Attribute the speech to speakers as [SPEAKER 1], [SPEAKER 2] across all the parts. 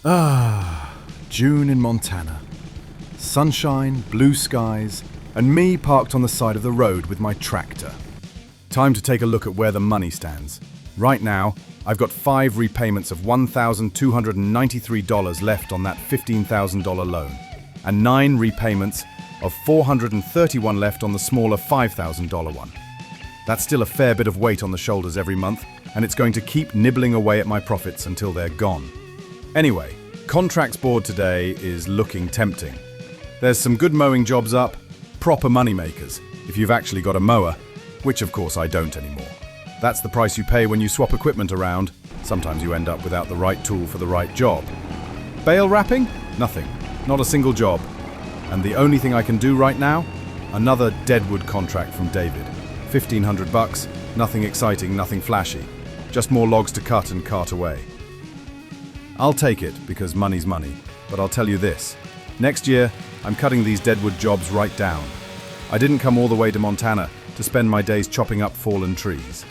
[SPEAKER 1] Ah, June in Montana. Sunshine, blue skies, and me parked on the side of the road with my tractor. Time to take a look at where the money stands. Right now, I've got 5 repayments of $1,293 left on that $15,000 loan, and 9 repayments of $431 left on the smaller $5,000 one. That's still a fair bit of weight on the shoulders every month, and it's going to keep nibbling away at my profits until they're gone. Anyway, contracts board today is looking tempting. There's some good mowing jobs up, proper money makers, if you've actually got a mower, which of course I don't anymore. That's the price you pay when you swap equipment around. Sometimes you end up without the right tool for the right job. Bale wrapping? Nothing. Not a single job. And the only thing I can do right now? Another Deadwood contract from David. $1,500, nothing exciting, nothing flashy. Just more logs to cut and cart away. I'll take it because money's money, but I'll tell you this. Next year, I'm cutting these Deadwood jobs right down. I didn't come all the way to Montana to spend my days chopping up fallen trees.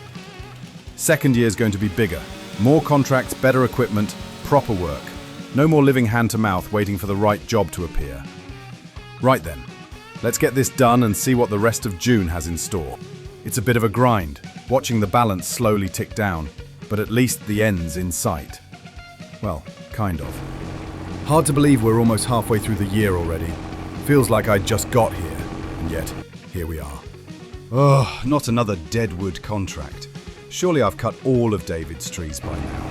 [SPEAKER 1] Second year's going to be bigger. More contracts, better equipment, proper work. No more living hand to mouth waiting for the right job to appear. Right then, let's get this done and see what the rest of June has in store. It's a bit of a grind, watching the balance slowly tick down, but at least the end's in sight. Well, kind of. Hard to believe we're almost halfway through the year already. Feels like I just got here, and yet, here we are. Oh, not another Deadwood contract. Surely I've cut all of David's trees by now.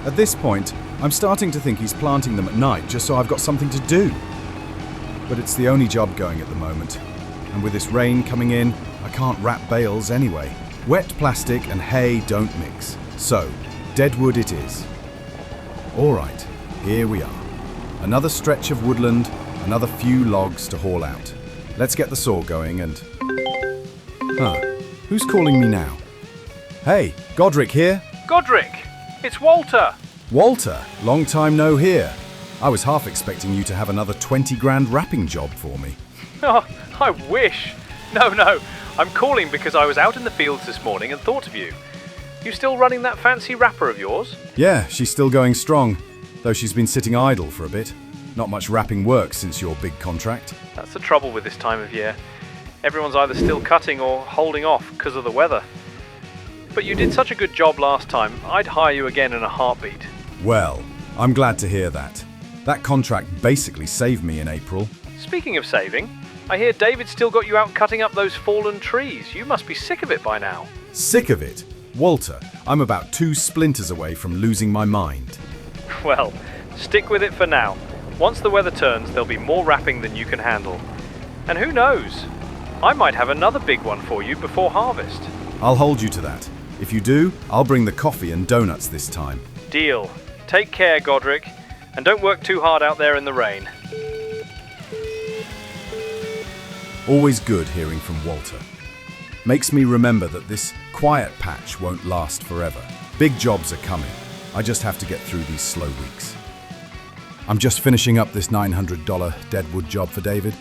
[SPEAKER 1] At this point, I'm starting to think he's planting them at night just so I've got something to do. But it's the only job going at the moment. And with this rain coming in, I can't wrap bales anyway. Wet plastic and hay don't mix. So, Deadwood it is. Alright, here we are. Another stretch of woodland, another few logs to haul out. Let's get the saw going and... Who's calling me now? Hey, Godric here.
[SPEAKER 2] Godric! It's Walter!
[SPEAKER 1] Walter, long time no hear. I was half expecting you to have another 20 grand wrapping job for me.
[SPEAKER 2] Oh, I wish. No, I'm calling because I was out in the fields this morning and thought of you. You still running that fancy wrapper of yours?
[SPEAKER 1] Yeah, she's still going strong, though she's been sitting idle for a bit. Not much wrapping work since your big contract.
[SPEAKER 2] That's the trouble with this time of year. Everyone's either still cutting or holding off because of the weather. But you did such a good job last time, I'd hire you again in a heartbeat.
[SPEAKER 1] Well, I'm glad to hear that. That contract basically saved me in April.
[SPEAKER 2] Speaking of saving, I hear David still got you out cutting up those fallen trees. You must be sick of it by now.
[SPEAKER 1] Sick of it? Walter, I'm about 2 splinters away from losing my mind.
[SPEAKER 2] Well, stick with it for now. Once the weather turns, there'll be more wrapping than you can handle. And who knows? I might have another big one for you before harvest.
[SPEAKER 1] I'll hold you to that. If you do, I'll bring the coffee and donuts this time.
[SPEAKER 2] Deal. Take care, Godric, and don't work too hard out there in the rain.
[SPEAKER 1] Always good hearing from Walter. Makes me remember that this quiet patch won't last forever. Big jobs are coming. I just have to get through these slow weeks. I'm just finishing up this $900 Deadwood job for David.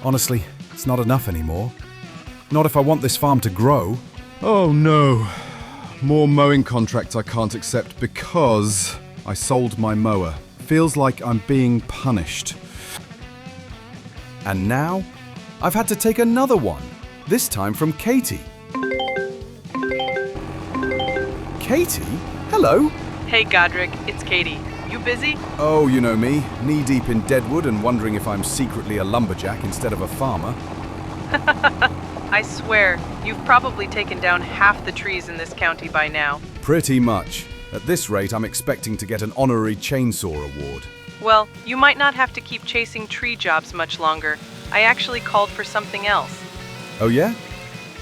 [SPEAKER 1] Honestly, it's not enough anymore. Not if I want this farm to grow. Oh no. More mowing contracts I can't accept because I sold my mower. Feels like I'm being punished. And now, I've had to take another one. This time from Katie. Katie? Hello?
[SPEAKER 3] Hey Godric, it's Katie. You busy?
[SPEAKER 1] Oh, you know me, knee-deep in Deadwood and wondering if I'm secretly a lumberjack instead of a farmer.
[SPEAKER 3] I swear, you've probably taken down half the trees in this county by now.
[SPEAKER 1] Pretty much. At this rate, I'm expecting to get an honorary chainsaw award.
[SPEAKER 3] Well, you might not have to keep chasing tree jobs much longer. I actually called for something else.
[SPEAKER 1] Oh yeah?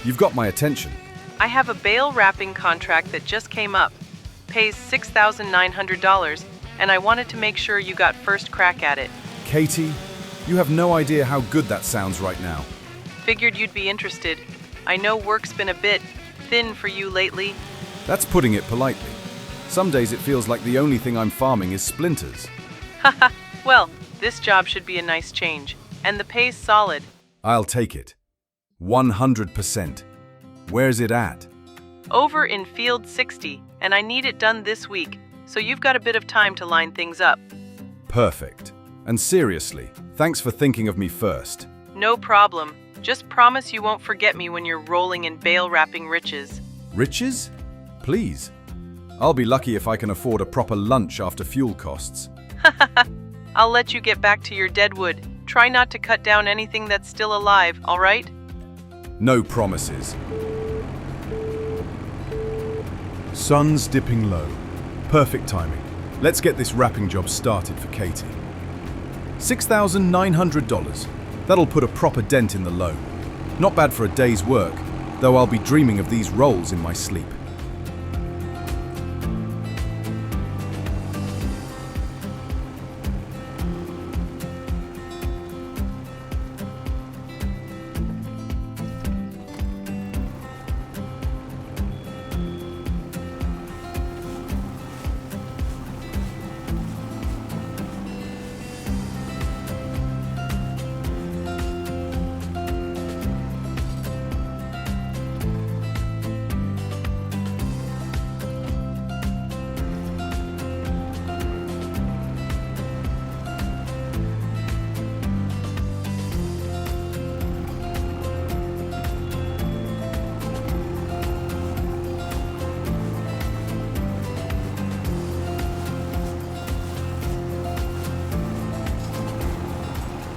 [SPEAKER 1] You've got my attention.
[SPEAKER 3] I have a bale wrapping contract that just came up. Pays $6,900, and I wanted to make sure you got first crack at it.
[SPEAKER 1] Katie, you have no idea how good that sounds right now.
[SPEAKER 3] Figured you'd be interested. I know work's been a bit thin for you lately.
[SPEAKER 1] That's putting it politely. Some days it feels like the only thing I'm farming is splinters.
[SPEAKER 3] Haha, well, this job should be a nice change. And the pay's solid.
[SPEAKER 1] I'll take it. 100%. Where's it at?
[SPEAKER 3] Over in Field 60, and I need it done this week, so you've got a bit of time to line things up.
[SPEAKER 1] Perfect. And seriously, thanks for thinking of me first.
[SPEAKER 3] No problem. Just promise you won't forget me when you're rolling in bale wrapping riches.
[SPEAKER 1] Riches? Please. I'll be lucky if I can afford a proper lunch after fuel costs.
[SPEAKER 3] I'll let you get back to your Deadwood. Try not to cut down anything that's still alive, all right?
[SPEAKER 1] No promises. Sun's dipping low. Perfect timing. Let's get this wrapping job started for Katie. $6,900. That'll put a proper dent in the loan. Not bad for a day's work, though I'll be dreaming of these rolls in my sleep.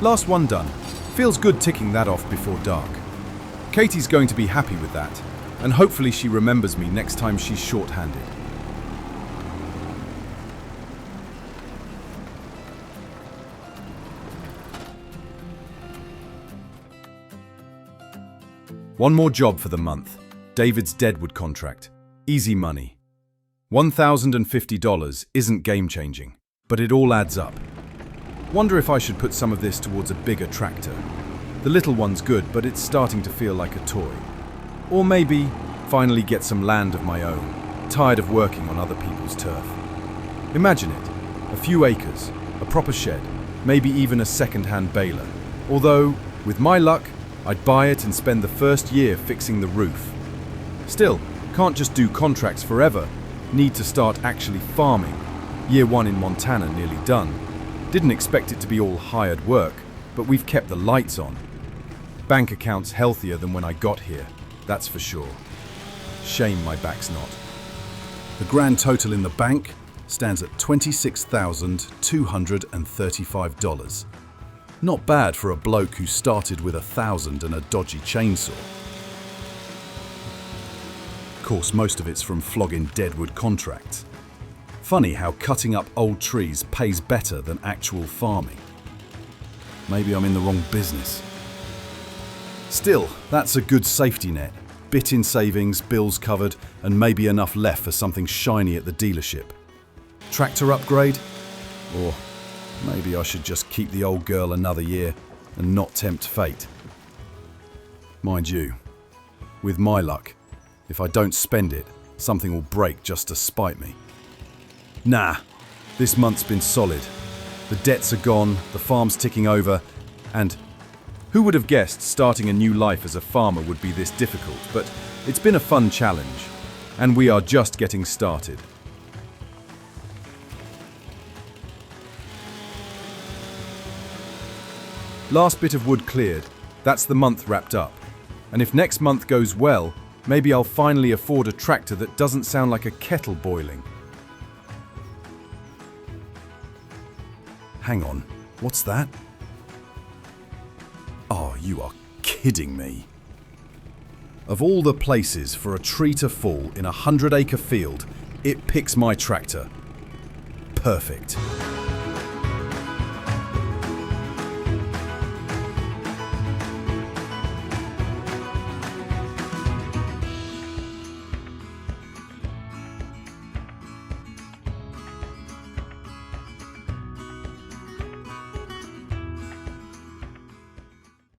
[SPEAKER 1] Last one done. Feels good ticking that off before dark. Katie's going to be happy with that, and hopefully she remembers me next time she's short-handed. One more job for the month. David's Deadwood contract. Easy money. $1,050 isn't game-changing, but it all adds up. Wonder if I should put some of this towards a bigger tractor. The little one's good, but it's starting to feel like a toy. Or maybe finally get some land of my own, tired of working on other people's turf. Imagine it, a few acres, a proper shed, maybe even a second-hand baler. Although, with my luck, I'd buy it and spend the first year fixing the roof. Still, can't just do contracts forever, need to start actually farming. Year 1 in Montana nearly done. Didn't expect it to be all hired work, but we've kept the lights on. Bank account's healthier than when I got here, that's for sure. Shame my back's not. The grand total in the bank stands at $26,235. Not bad for a bloke who started with $1,000 and a dodgy chainsaw. Of course, most of it's from flogging Deadwood contracts. Funny how cutting up old trees pays better than actual farming. Maybe I'm in the wrong business. Still, that's a good safety net. Bit in savings, bills covered, and maybe enough left for something shiny at the dealership. Tractor upgrade? Or maybe I should just keep the old girl another year and not tempt fate. Mind you, with my luck, if I don't spend it, something will break just to spite me. Nah, this month's been solid. The debts are gone, the farm's ticking over, and who would have guessed starting a new life as a farmer would be this difficult, but it's been a fun challenge, and we are just getting started. Last bit of wood cleared, that's the month wrapped up. And if next month goes well, maybe I'll finally afford a tractor that doesn't sound like a kettle boiling. Hang on, what's that? Oh, you are kidding me. Of all the places for a tree to fall in a 100-acre field, it picks my tractor. Perfect.